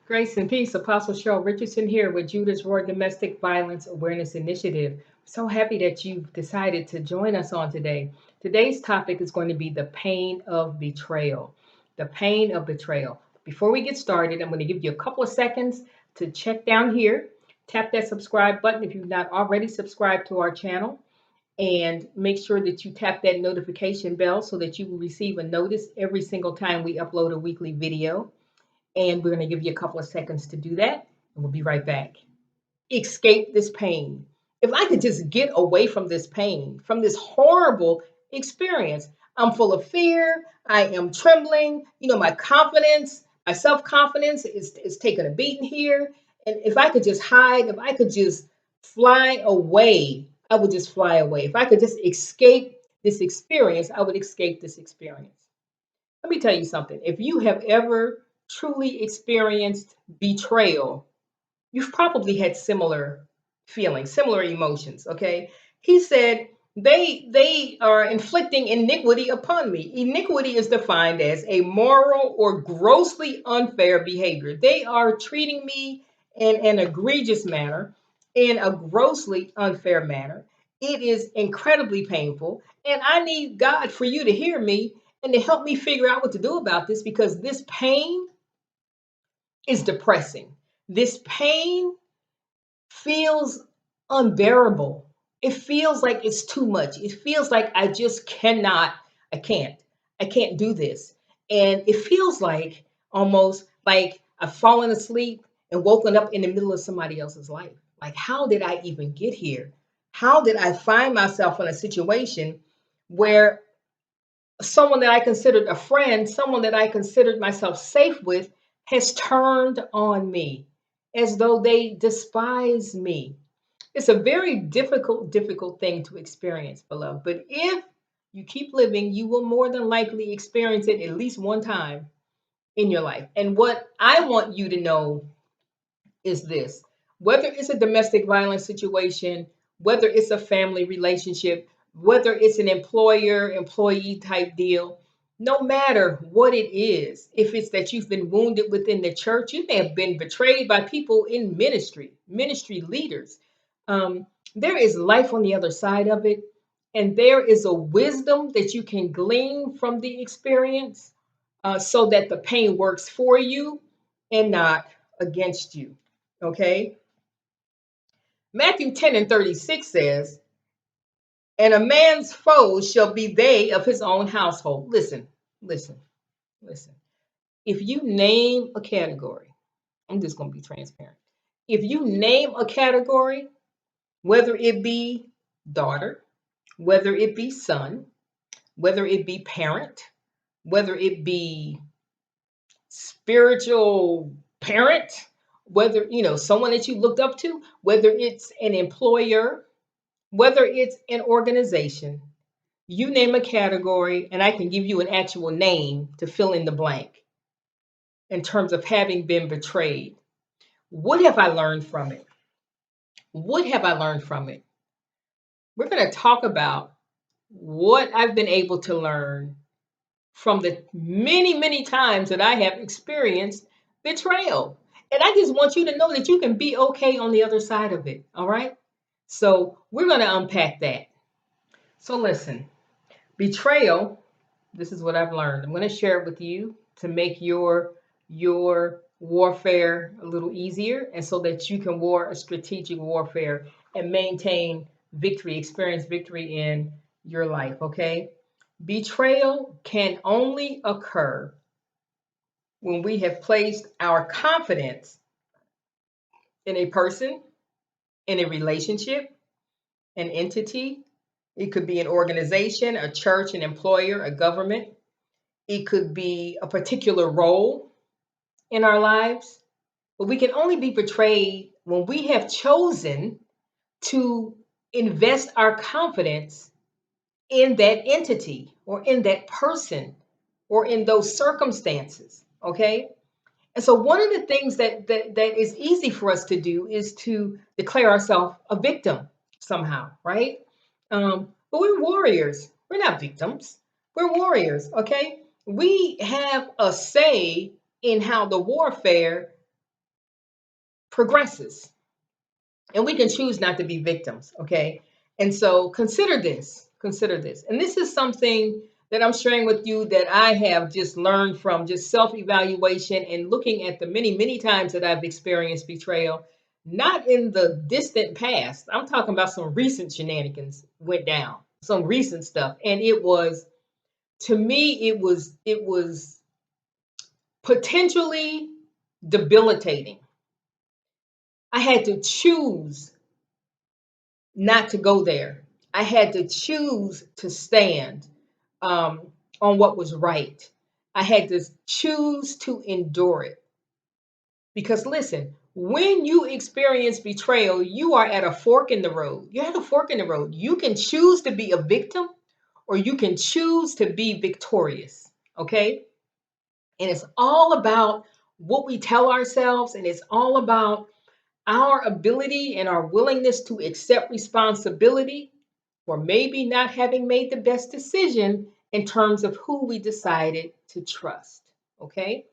Grace and peace, Apostle Cheryl Richardson here with Judah's Roar Domestic Violence Awareness Initiative. So happy that you've decided to join us on today. Today's topic is going to be the pain of betrayal. The pain of betrayal. Before we get started, I'm going to give you a couple of seconds to check down here. Tap that subscribe button if you've not already subscribed to our channel. And make sure that you tap that notification bell so that you will receive a notice every single time we upload a weekly video. And we're going to give you a couple of seconds to do that, and we'll be right back. Escape this pain. If I could just get away from this pain, from this horrible experience, I'm full of fear. I am trembling. My confidence, my self confidence is taking a beating here. And if I could just hide, if I could just fly away, I would just fly away. If I could just escape this experience, I would escape this experience. Let me tell you something. If you have ever truly experienced betrayal, you've probably had similar feelings, similar emotions. Okay. He said, they are inflicting iniquity upon me. Iniquity is defined as a moral or grossly unfair behavior. They are treating me in an egregious manner, in a grossly unfair manner. It is incredibly painful. And I need God for you to hear me and to help me figure out what to do about this, because this pain is depressing. This pain feels unbearable. It feels like it's too much. It feels like I just cannot, I can't, I can't do this. And it feels like almost like I've fallen asleep and woken up in the middle of somebody else's life. Like, how did I even get here? How did I find myself in a situation where someone that I considered a friend, someone that I considered myself safe with, has turned on me as though they despise me? It's a very difficult thing to experience, beloved. But if you keep living, you will more than likely experience it at least one time in your life. And what I want you to know is this: whether it's a domestic violence situation, whether it's a family relationship, whether it's an employer employee type deal, no matter what it is, if it's that you've been wounded within the church, you may have been betrayed by people in ministry leaders. There is life on the other side of it, and there is a wisdom that you can glean from the experience, so that the pain works for you and not against you. Okay. Matthew 10:36 says, and a man's foes shall be they of his own household. Listen, listen, listen. If you name a category, I'm just going to be transparent. If you name a category, whether it be daughter, whether it be son, whether it be parent, whether it be spiritual parent, whether someone that you looked up to, whether it's an employer, whether it's an organization, you name a category and I can give you an actual name to fill in the blank in terms of having been betrayed. What have I learned from it? What have I learned from it? We're going to talk about what I've been able to learn from the many times that I have experienced betrayal. And I just want you to know that you can be okay on the other side of it. All right. So we're going to unpack that. So listen, betrayal, this is what I've learned. I'm going to share it with you to make your warfare a little easier, and so that you can war a strategic warfare and maintain victory, experience victory in your life. Okay. Betrayal can only occur when we have placed our confidence in a person, in a relationship, an entity. It could be an organization, a church, an employer, a government. It could be a particular role in our lives. But we can only be betrayed when we have chosen to invest our confidence in that entity or in that person or in those circumstances. Okay. And so one of the things that is easy for us to do is to declare ourselves a victim somehow, right? But we're warriors. We're not victims. We're warriors. Okay. We have a say in how the warfare progresses. And we can choose not to be victims, okay? And so consider this, consider this. And this is something that I'm sharing with you that I have just learned from just self-evaluation and looking at the many, many times that I've experienced betrayal, not in the distant past. I'm talking about some recent shenanigans went down, some recent stuff. And it was, to me, it was potentially debilitating. I had to choose not to go there. I had to choose to stand on what was right. I had to choose to endure it. Because listen, when you experience betrayal, you are at a fork in the road. You're at a fork in the road. You can choose to be a victim or you can choose to be victorious. Okay. And it's all about what we tell ourselves, and it's all about our ability and our willingness to accept responsibility for maybe not having made the best decision in terms of who we decided to trust. Okay?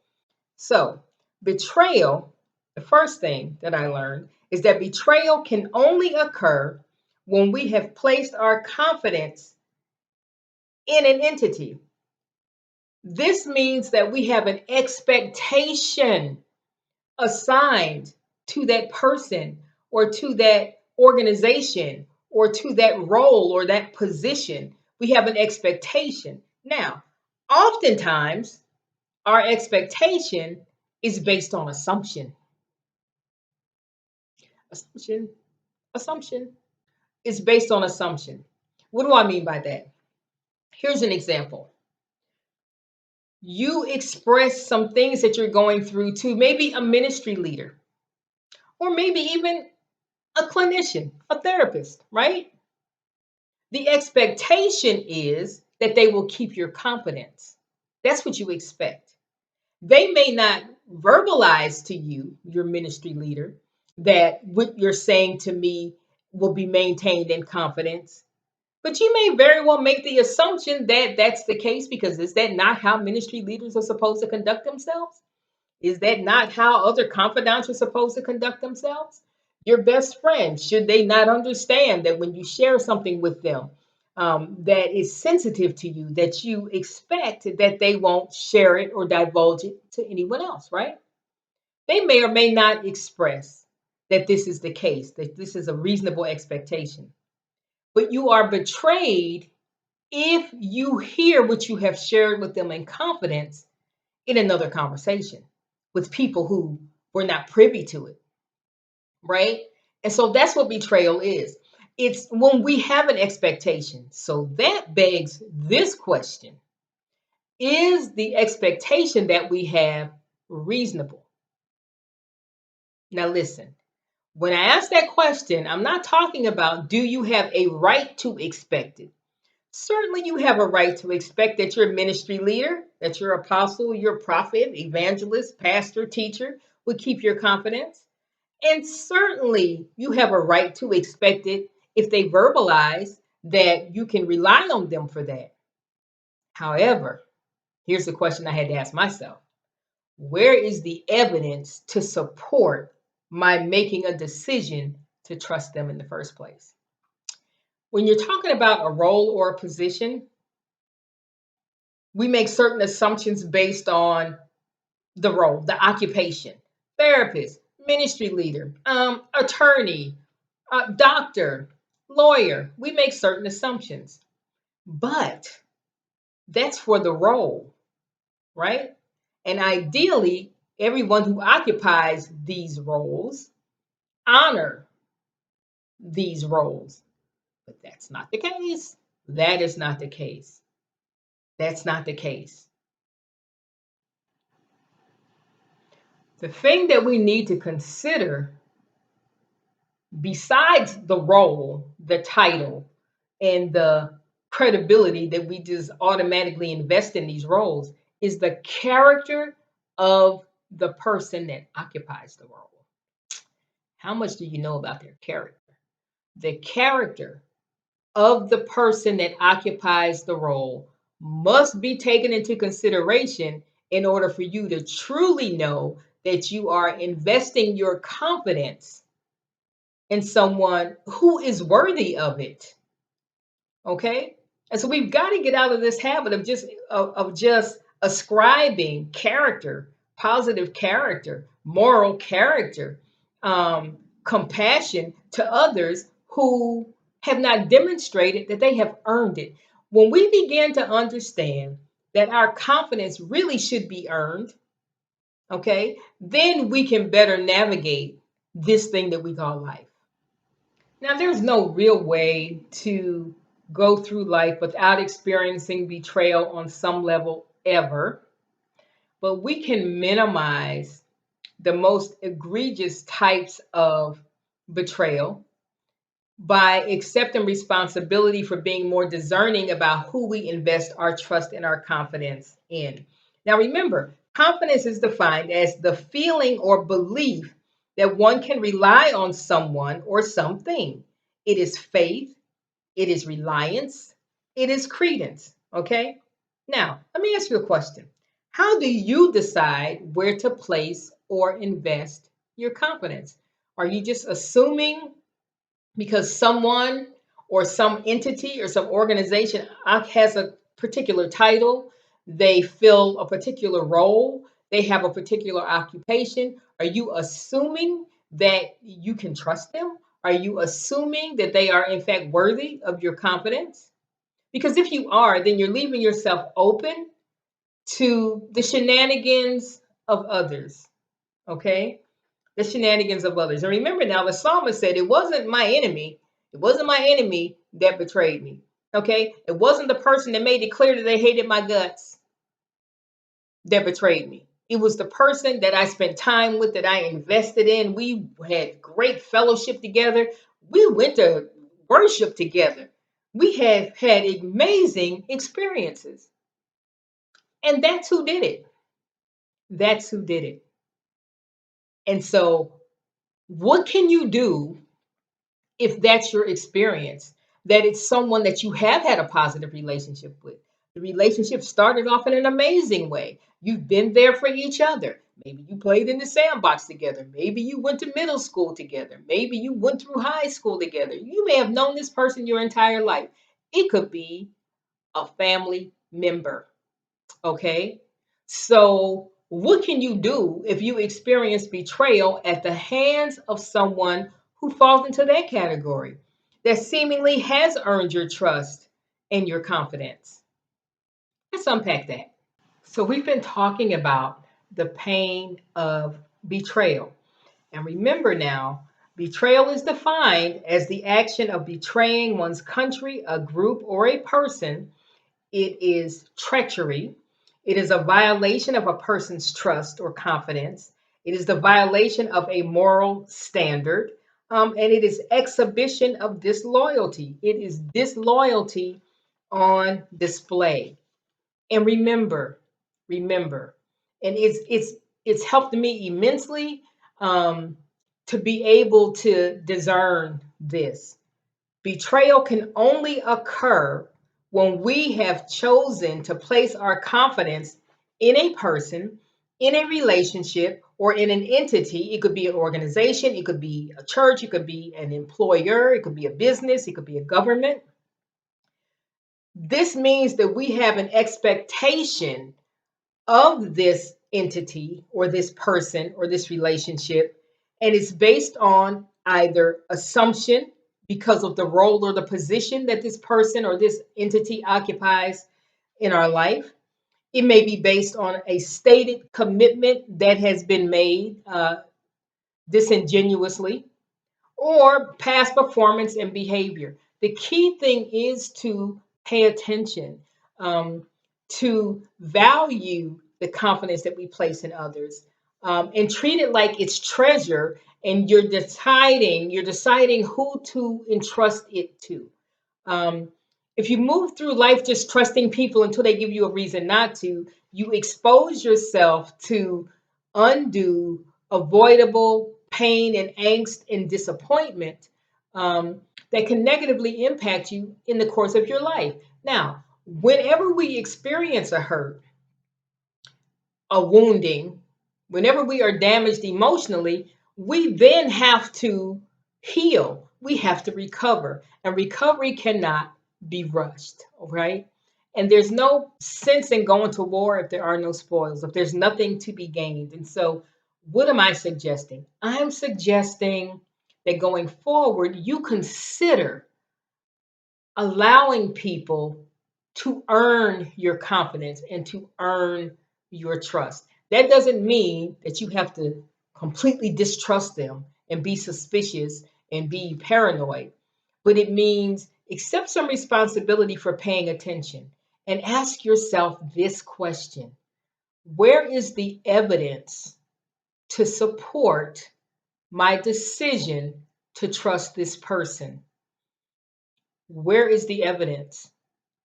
So, betrayal, the first thing that I learned is that betrayal can only occur when we have placed our confidence in an entity. This means that we have an expectation assigned to that person or to that organization or to that role or that position. We have an expectation. Now, oftentimes, our expectation is based on assumption. Assumption, assumption is based on assumption. What do I mean by that? Here's an example. You express some things that you're going through to maybe a ministry leader or maybe even a clinician, a therapist, right? The expectation is that they will keep your confidence. That's what you expect. They may not verbalize to you, your ministry leader, that what you're saying to me will be maintained in confidence. But you may very well make the assumption that that's the case, because is that not how ministry leaders are supposed to conduct themselves? Is that not how other confidants are supposed to conduct themselves? Your best friend, should they not understand that when you share something with them that is sensitive to you, that you expect that they won't share it or divulge it to anyone else, right? They may or may not express that this is the case, that this is a reasonable expectation. But you are betrayed if you hear what you have shared with them in confidence in another conversation with people who were not privy to it, right? And so that's what betrayal is. It's when we have an expectation. So that begs this question: is the expectation that we have reasonable? Now, listen, when I ask that question, I'm not talking about do you have a right to expect it? Certainly, you have a right to expect that your ministry leader, that your apostle, your prophet, evangelist, pastor, teacher would keep your confidence. And certainly, you have a right to expect it if they verbalize that you can rely on them for that. However, here's the question I had to ask myself: where is the evidence to support my making a decision to trust them in the first place? When you're talking about a role or a position, we make certain assumptions based on the role, the occupation: therapist, ministry leader, attorney, doctor, lawyer. We make certain assumptions, but that's for the role, right? And ideally, everyone who occupies these roles honor these roles, but that's not the case. That is not the case. That's not the case. The thing that we need to consider, besides the role, the title, and the credibility that we just automatically invest in these roles, is the character of the person that occupies the role. How much do you know about their character? The character of the person that occupies the role must be taken into consideration in order for you to truly know that you are investing your confidence in someone who is worthy of it. Okay? And so we've got to get out of this habit of just ascribing character, positive character, moral character, compassion to others who have not demonstrated that they have earned it. When we begin to understand that our confidence really should be earned, okay, then we can better navigate this thing that we call life. Now, there's no real way to go through life without experiencing betrayal on some level ever, but we can minimize the most egregious types of betrayal by accepting responsibility for being more discerning about who we invest our trust and our confidence in. Now, remember, confidence is defined as the feeling or belief that one can rely on someone or something. It is faith, it is reliance, it is credence. Okay? Now, let me ask you a question. How do you decide where to place or invest your confidence? Are you just assuming because someone or some entity or some organization has a particular title, they fill a particular role, they have a particular occupation? Are you assuming that you can trust them? Are you assuming that they are in fact worthy of your confidence? Because if you are, then you're leaving yourself open to the shenanigans of others. Okay? The shenanigans of others. And remember now, the psalmist said, it wasn't my enemy. It wasn't my enemy that betrayed me. Okay? It wasn't the person that made it clear that they hated my guts that betrayed me. It was the person that I spent time with, that I invested in. We had great fellowship together. We went to worship together. We have had amazing experiences. And that's who did it. That's who did it. And so, what can you do if that's your experience, that it's someone that you have had a positive relationship with? The relationship started off in an amazing way. You've been there for each other. Maybe you played in the sandbox together. Maybe you went to middle school together. Maybe you went through high school together. You may have known this person your entire life. It could be a family member. Okay. So, what can you do if you experience betrayal at the hands of someone who falls into that category, that seemingly has earned your trust and your confidence? Let's unpack that. So, we've been talking about the pain of betrayal. And remember now, betrayal is defined as the action of betraying one's country, a group, or a person. It is treachery. It is a violation of a person's trust or confidence. It is the violation of a moral standard. And it is exhibition of disloyalty. It is disloyalty on display. And remember, and it's helped me immensely to be able to discern this. Betrayal can only occur when we have chosen to place our confidence in a person, in a relationship, or in an entity. It could be an organization, it could be a church, it could be an employer, it could be a business, it could be a government. This means that we have an expectation of this entity or this person or this relationship, and it's based on either assumption because of the role or the position that this person or this entity occupies in our life. It may be based on a stated commitment that has been made disingenuously, or past performance and behavior. The key thing is to pay attention, to value the confidence that we place in others, and treat it like it's treasure. And you're deciding who to entrust it to. Um, if you move through life just trusting people until they give you a reason not to, you expose yourself to undue, avoidable pain and angst and disappointment that can negatively impact you in the course of your life. Now, whenever we experience a hurt, a wounding, Whenever we are damaged emotionally, we then have to heal. We have to recover. And recovery cannot be rushed, right? And there's no sense in going to war if there are no spoils, if there's nothing to be gained. And so, what am I suggesting? I'm suggesting that going forward, you consider allowing people to earn your confidence and to earn your trust. That doesn't mean that you have to completely distrust them and be suspicious and be paranoid, but it means accept some responsibility for paying attention and ask yourself this question: where is the evidence to support my decision to trust this person? Where is the evidence?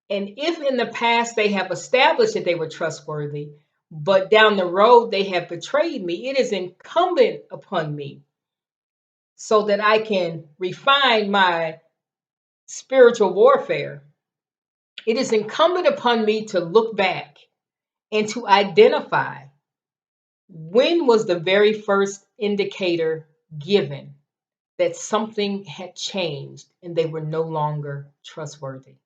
And if in the past they have established that they were trustworthy, but down the road they have betrayed me, it is incumbent upon me so that I can refine my spiritual warfare. It is incumbent upon me to look back and to identify when was the very first indicator given that something had changed and they were no longer trustworthy.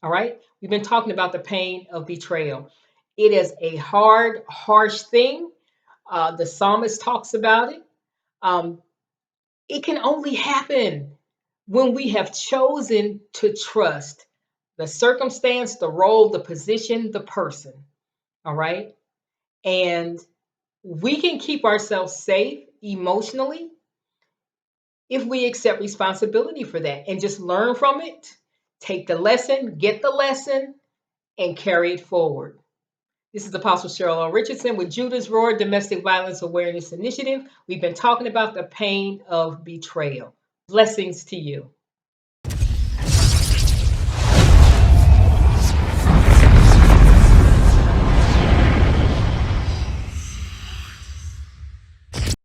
All right. We've been talking about the pain of betrayal. It is a hard, harsh thing. The psalmist talks about it. Um, it can only happen when we have chosen to trust the circumstance, the role, the position, the person. All right. And we can keep ourselves safe emotionally if we accept responsibility for that and just learn from it, take the lesson, get the lesson, and carry it forward. This is Apostle Cheryl L. Richardson with Judah's Roar Domestic Violence Awareness Initiative. We've been talking about the pain of betrayal. Blessings to you.